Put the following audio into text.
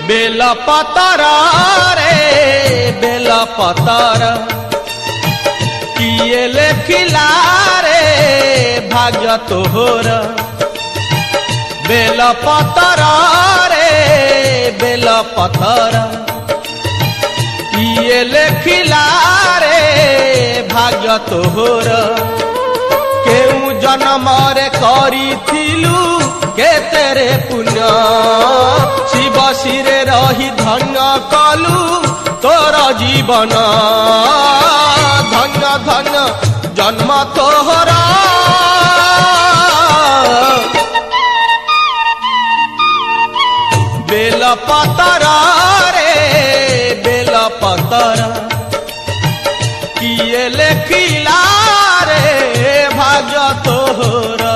Bell पतर रे bell पतर किए लेखिला रे भाग्य तोहर बेल पतर रे बेल पतर किए लेखिला रे भाग्य तोहर केउ जन्म रे करिथिलु केतेरे पुण्य शिव शिरे रही धन्य कलु तोर जीवन धन्य धन्य जन्म तोहरा बेल पतर रे बेल पतर किए लेखिला रे भाग्य तोहरा।